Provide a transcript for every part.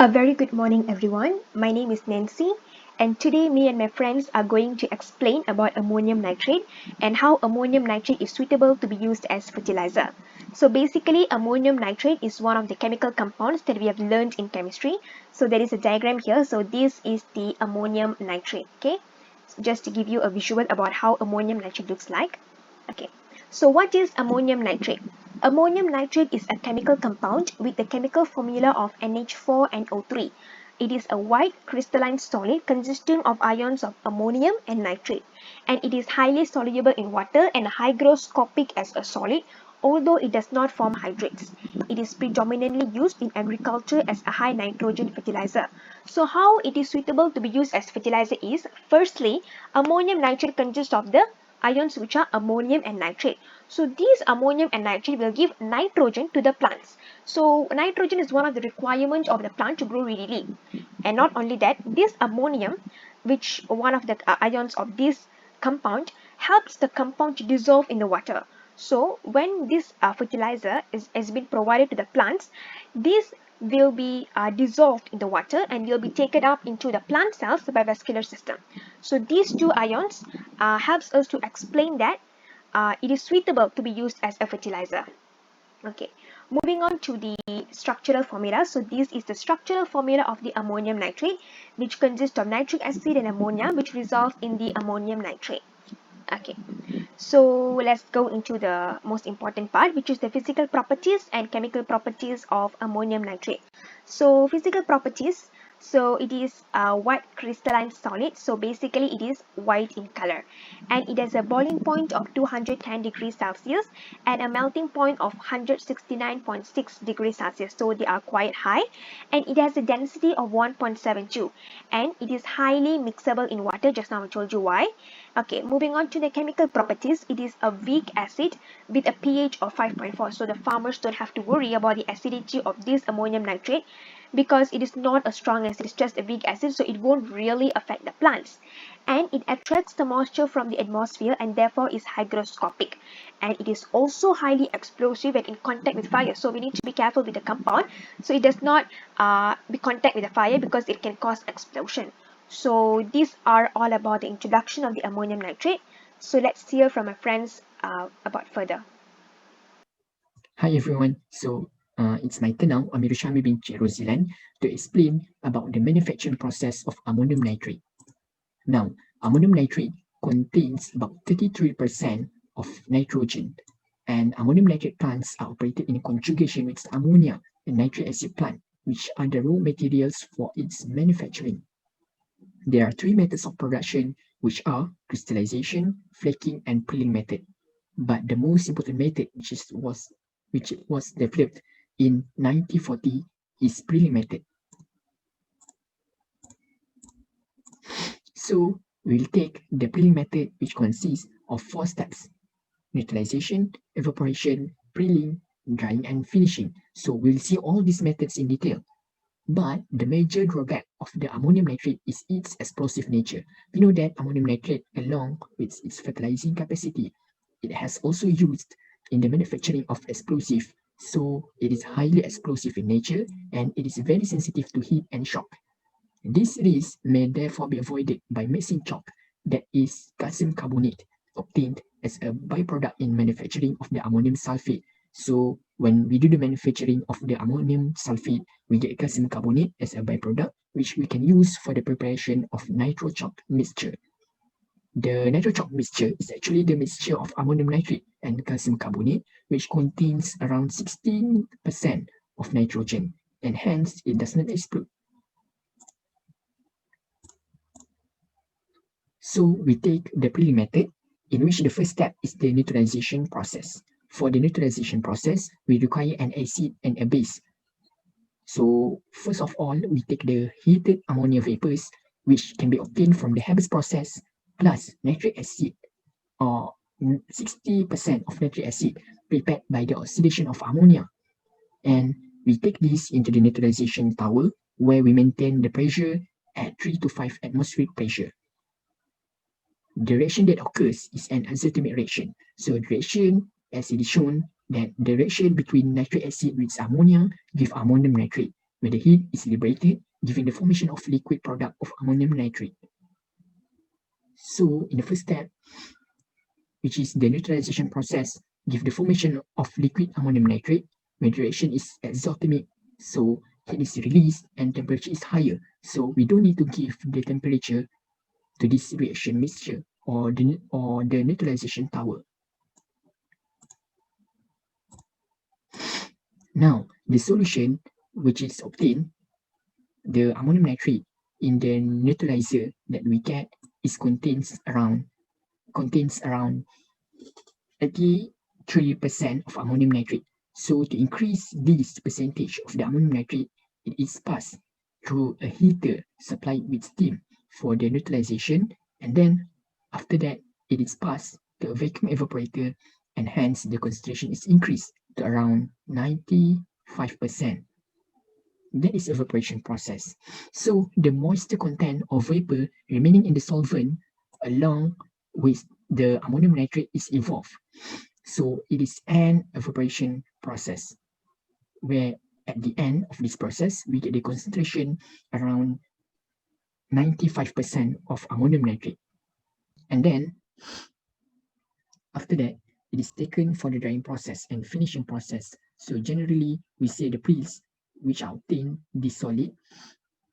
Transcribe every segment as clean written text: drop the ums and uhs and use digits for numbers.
A very good morning, everyone. My name is Nancy, and today me and my friends are going to explain about ammonium nitrate and how ammonium nitrate is suitable to be used as fertilizer. So basically, ammonium nitrate is one of the chemical compounds that we have learned in chemistry. So there is a diagram here. So this is the ammonium nitrate, okay? Just to give you a visual about how ammonium nitrate looks like. Okay, so what is ammonium nitrate? Ammonium nitrate is a chemical compound with the chemical formula of NH4 and O3. It is a white crystalline solid consisting of ions of ammonium and nitrate, and it is highly soluble in water and hygroscopic as a solid, although it does not form hydrates. It is predominantly used in agriculture as a high nitrogen fertilizer. So how it is suitable to be used as fertilizer is, firstly, ammonium nitrate consists of the ions which are ammonium and nitrate. So these ammonium and nitrate will give nitrogen to the plants. So nitrogen is one of the requirements of the plant to grow readily. And not only that, this ammonium, which one of the ions of this compound, helps the compound to dissolve in the water. So when this fertilizer has been provided to the plants, this will be dissolved in the water and will be taken up into the plant cells by vascular system. So these two ions helps us to explain that it is suitable to be used as a fertilizer. Okay, moving on to the structural formula. So this is the structural formula of the ammonium nitrate, which consists of nitric acid and ammonia, which results in the ammonium nitrate. Okay, so let's go into the most important part, which is the physical properties and chemical properties of ammonium nitrate. So physical properties, so it is a white crystalline solid, so basically it is white in color, and it has a boiling point of 210 degrees Celsius and a melting point of 169.6 degrees Celsius, so they are quite high, and it has a density of 1.72, and it is highly mixable in water. Just now I told you why. Okay, moving on to the chemical properties, it is a weak acid with a pH of 5.4, so the farmers don't have to worry about the acidity of this ammonium nitrate because it is not a strong acid, it's just a weak acid, so it won't really affect the plants. And it attracts the moisture from the atmosphere and therefore is hygroscopic. And it is also highly explosive and in contact with fire, so we need to be careful with the compound so it does not be contact with the fire because it can cause explosion. So these are all about the introduction of the ammonium nitrate. So let's hear from my friends about further. Hi everyone, so it's my turn now, Ameerul BINTI ROZILAN, to explain about the manufacturing process of ammonium nitrate. Now, ammonium nitrate contains about 33% of nitrogen, and ammonium nitrate plants are operated in conjugation with ammonia and nitric acid plant, which are the raw materials for its manufacturing. There are three methods of production, which are crystallization, flaking, and prilling method. But the most important method, which was developed in 1940, is prilling method. So we'll take the prilling method, which consists of 4 steps: neutralization, evaporation, prilling, drying, and finishing. So we'll see all these methods in detail. But the major drawback of the ammonium nitrate is its explosive nature. We know that ammonium nitrate, along with its fertilizing capacity, it has also used in the manufacturing of explosive. So it is highly explosive in nature and it is very sensitive to heat and shock. This risk may therefore be avoided by mixing chalk, that is calcium carbonate, obtained as a byproduct in manufacturing of the ammonium sulfate. So when we do the manufacturing of the ammonium sulfate, we get calcium carbonate as a byproduct, which we can use for the preparation of nitro chalk mixture. The nitro chalk mixture is actually the mixture of ammonium nitrate and calcium carbonate, which contains around 16% of nitrogen, and hence it does not explode. So we take the prilling method, in which the first step is the neutralization process. For the neutralization process, we require an acid and a base. So first of all, we take the heated ammonia vapors, which can be obtained from the Haber's process, plus nitric acid, or 60% of nitric acid prepared by the oxidation of ammonia. And we take this into the neutralization tower, where we maintain the pressure at 3 to 5 atmospheric pressure. The reaction that occurs is an isothermic reaction. So the reaction, as it is shown, that the reaction between nitric acid with ammonia give ammonium nitrate, where the heat is liberated, giving the formation of liquid product of ammonium nitrate. So in the first step, which is the neutralization process, give the formation of liquid ammonium nitrate, where the reaction is exothermic, so heat is released and temperature is higher. So we don't need to give the temperature to this reaction mixture or the neutralization tower. Now, the solution which is obtained, the ammonium nitrate in the neutralizer that we get is contains around 83% of ammonium nitrate. So to increase this percentage of the ammonium nitrate, it is passed through a heater supplied with steam for the neutralization, and then after that it is passed to a vacuum evaporator, and hence the concentration is increased to around 95%. That is evaporation process. So the moisture content of vapor remaining in the solvent along with the ammonium nitrate is evolved. So it is an evaporation process, where at the end of this process, we get the concentration around 95% of ammonium nitrate. And then after that, it is taken for the drying process and finishing process. So generally, we say the pills which are obtained this solid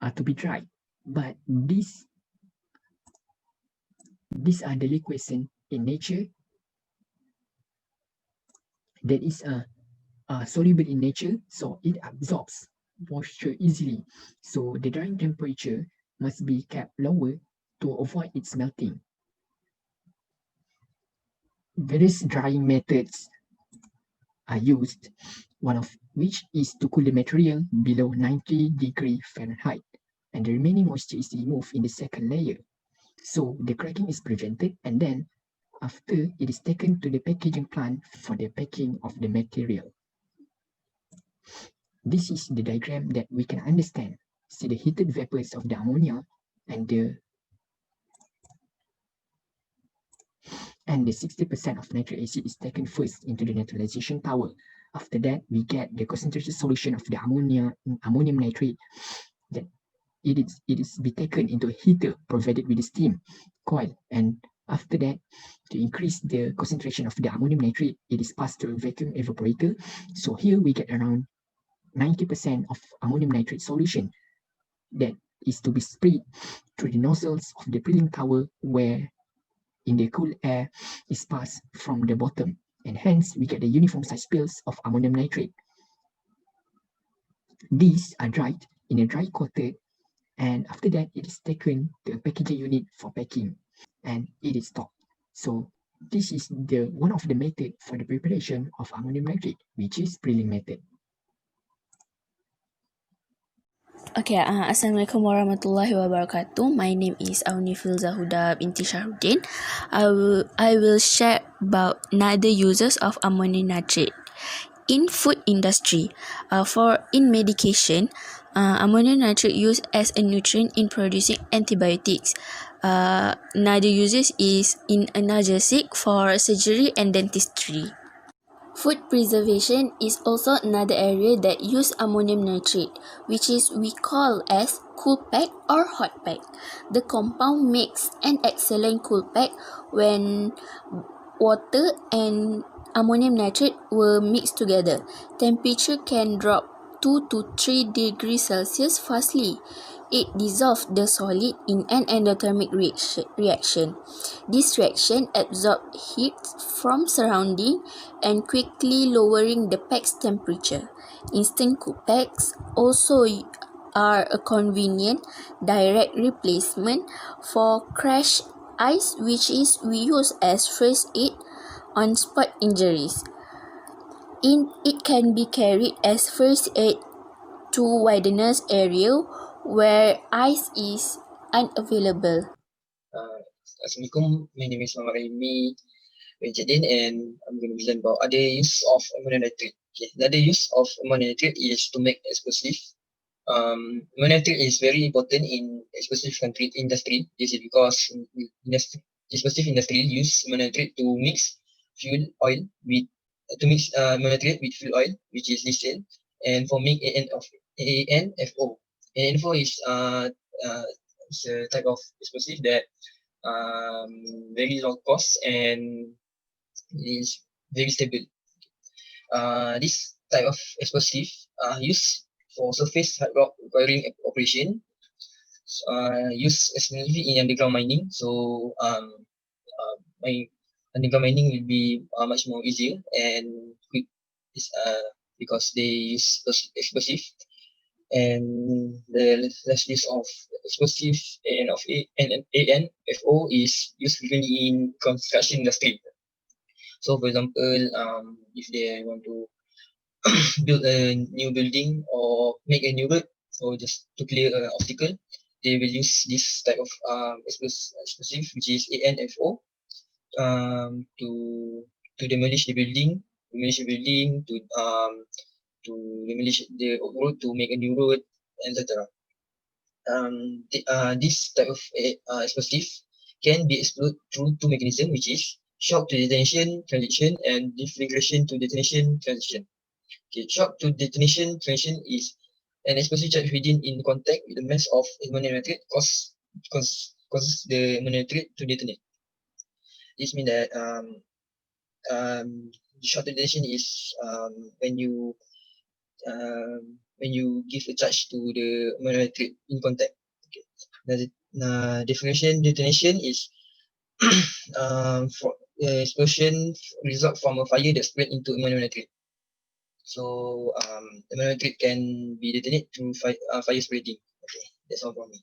are to be dried, but these are the liquescent in nature, that is soluble in nature, so it absorbs moisture easily. So the drying temperature must be kept lower to avoid its melting. Various drying methods are used, one of which is to cool the material below 90 degrees Fahrenheit, and the remaining moisture is removed in the second layer. So the cracking is prevented, and then after it is taken to the packaging plant for the packing of the material. This is the diagram that we can understand. See the heated vapors of the ammonia and the 60% of nitric acid is taken first into the neutralization tower. After that, we get the concentrated solution of the ammonium nitrate, that it is be taken into a heater provided with a steam coil, and after that, to increase the concentration of the ammonium nitrate, it is passed through a vacuum evaporator. So here we get around 90% of ammonium nitrate solution that is to be sprayed through the nozzles of the preheating tower, where in the cool air is passed from the bottom, and hence we get the uniform size pills of ammonium nitrate. These are dried in a dry coated, and after that it is taken to a packaging unit for packing, and it is stocked. So this is the one of the method for the preparation of ammonium nitrate, which is preheating method. Okay, Assalamualaikum warahmatullahi wabarakatuh. My name is AUNI FILDZAHUDA binti SHAHRUDIN. I will share about another uses of ammonium nitrate in food industry. In medication, ammonium nitrate used as a nutrient in producing antibiotics. Another uses is in analgesic for surgery and dentistry. Food preservation is also another area that use ammonium nitrate, which is we call as cool pack or hot pack. The compound makes an excellent cool pack when water and ammonium nitrate were mixed together. Temperature can drop 2 to 3 degrees Celsius fastly. It dissolves the solid in an endothermic reaction. This reaction absorbs heat from surrounding and quickly lowering the pack's temperature. Instant cool packs also are a convenient direct replacement for crushed ice, which is we use as first aid on spot injuries. It can be carried as first aid to wilderness area where ice is unavailable. Assalamualaikum, my name is RAHIMI, and I'm going to present about other use of ammonium nitrate. Okay, the other use of ammonium nitrate is to make explosive. Ammonium nitrate is very important in explosive industry. This is because explosive industry use ammonium nitrate to mix fuel oil with ammonium nitrate with fuel oil, which is diesel, and forming ANFO. ANFO is it's a type of explosive that very low cost and is very stable. This type of explosive used for surface hard rock requiring operation, used especially in underground mining. So my underground mining will be much more easier and quick. Because they use explosive, and the less use of explosive and of ANFO is used frequently in construction industry. So for example, if they want to build a new building or make a new road or just to clear an obstacle, they will use this type of explosive, which is ANFO, to demolish the building, to demolish the road, to make a new road, etc. This type of explosive can be exploded through two mechanisms, which is shock to detonation transition and deflagration to detonation transition. Okay, shock to detonation transition is an explosive charge within in contact with the mass of ammonium nitrate causes the ammonium nitrate to detonate. This means that shock to detonation is when you give a charge to the ammonium nitrate in contact. Okay. The deflagration detonation is for explosion result from a fire that spread into ammonium nitrate. So ammonium nitrate can be detonated through fire spreading. Okay, that's all from me.